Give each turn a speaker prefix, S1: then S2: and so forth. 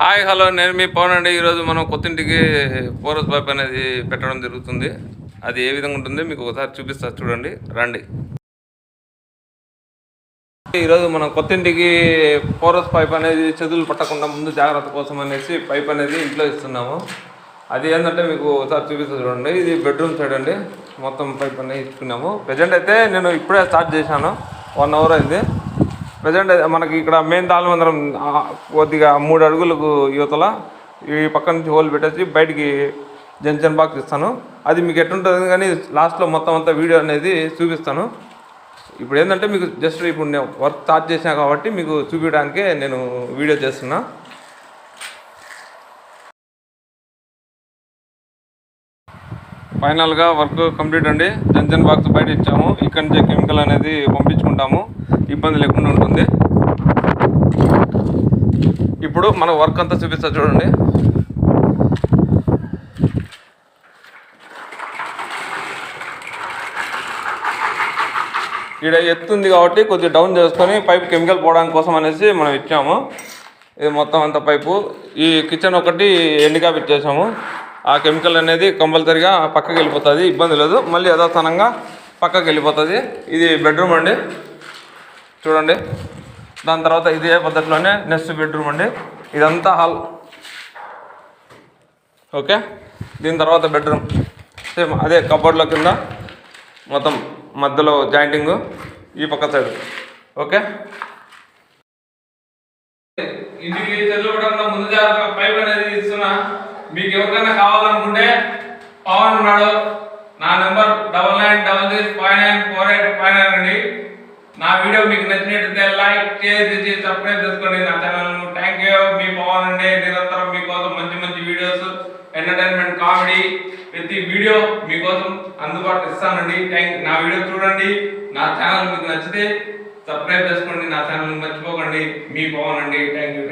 S1: Hi hello నేను మీ పవన్ అండి. ఈరోజు మనం కొత్తింటికి ఫోరస్ పైప్ అనేది పెట్టడం జరుగుతుంది. అది ఏ విధంగా ఉంటుంది మీకు ఒకసారి చూపిస్తా, చూడండి రండి. ఈరోజు మనం కొత్తింటికి ఫోరస్ పైప్ అనేది చెదులు పట్టకుండా ముందు జాగ్రత్త కోసం అనేసి పైప్ అనేది ఇంట్లో ఇస్తున్నాము. అది ఏంటంటే మీకు ఒకసారి చూపిస్తా చూడండి. ఇది బెడ్రూమ్ సైడ్ అండి. మొత్తం పైప్ అనేది ఇచ్చుకున్నాము. ప్రజెంట్ అయితే నేను ఇప్పుడే స్టార్ట్ చేశాను, 1 అవర్ అయింది. ప్రజెంట్ మనకి ఇక్కడ మెయిన్ తాళమందరం కొద్దిగా 3 అడుగులకు యువతల ఈ పక్క నుంచి హోల్ పెట్టేసి బయటికి జంక్షన్ బాక్స్ ఇస్తాను. అది మీకు ఎట్టుంటుంది కానీ లాస్ట్లో మొత్తం అంతా వీడియో అనేది చూపిస్తాను. ఇప్పుడు ఏంటంటే మీకు జస్ట్ ఇప్పుడు నేను వర్క్ స్టార్ట్ చేసినా కాబట్టి మీకు చూపించడానికే నేను వీడియో చేస్తున్నా. ఫైనల్గా వర్క్ కంప్లీట్ అండి. జంక్షన్ బాక్స్ బయట ఇచ్చాము. ఇక్కడి నుంచి కెమికల్ అనేది పంపించుకుంటాము, ఇబ్బంది లేకుండా ఉంటుంది. ఇప్పుడు మన వర్క్ అంతా చూపిస్తా చూడండి. ఇక్కడ ఎత్తుంది కాబట్టి కొద్దిగా డౌన్ చేసుకొని పైప్ కెమికల్ పోవడానికి కోసం అనేసి మనం ఇచ్చాము. ఇది మొత్తం అంత పైపు. ఈ కిచెన్ ఒకటి ఎండికాపు ఇచ్చేసాము. ఆ కెమికల్ అనేది కంపల్సరిగా పక్కకి వెళ్ళిపోతుంది, ఇబ్బంది లేదు. మళ్ళీ యథాస్థానంగా పక్కకి వెళ్ళిపోతుంది. ఇది బెడ్రూమ్ అండి, చూడండి. దాని తర్వాత ఇదే పద్ధతిలోనే నెక్స్ట్ బెడ్రూమ్ అండి. ఇదంతా హాల్. ఓకే, దీని తర్వాత బెడ్రూమ్ సేమ్ అదే కబోర్డ్లో కింద మొత్తం మధ్యలో జాయింటింగ్ ఈ పక్క సైడ్. ఓకే, ఇంటికి చెల్లుపడంలో ముందు జాగ్రత్తగా పైప్ అనేది ఇస్తున్నా. మీకు ఎవరికైనా కావాలనుకుంటే పవన్ ఉన్నాడు, నా నెంబర్ 9966594859 అండి. నా వీడియో మీకు నచ్చినట్లయితే లైక్ చేసి సబ్స్క్రైబ్ చేసుకోండి నా ఛానల్. Thank you. మీ పవన్ అండి. నిరంతరం మీకోసం మంచి మంచి వీడియోస్, ఎంటర్టైన్మెంట్, కామెడీ ప్రతి వీడియో మీకోసం అందుబాటులో ఇస్తానండి. నా వీడియో చూడండి. నా ఛానల్ మీకు నచ్చితే సబ్స్క్రైబ్ చేసుకోండి. నా ఛానల్ మర్చిపోకండి. మీ పవన్ అండి. Thank you.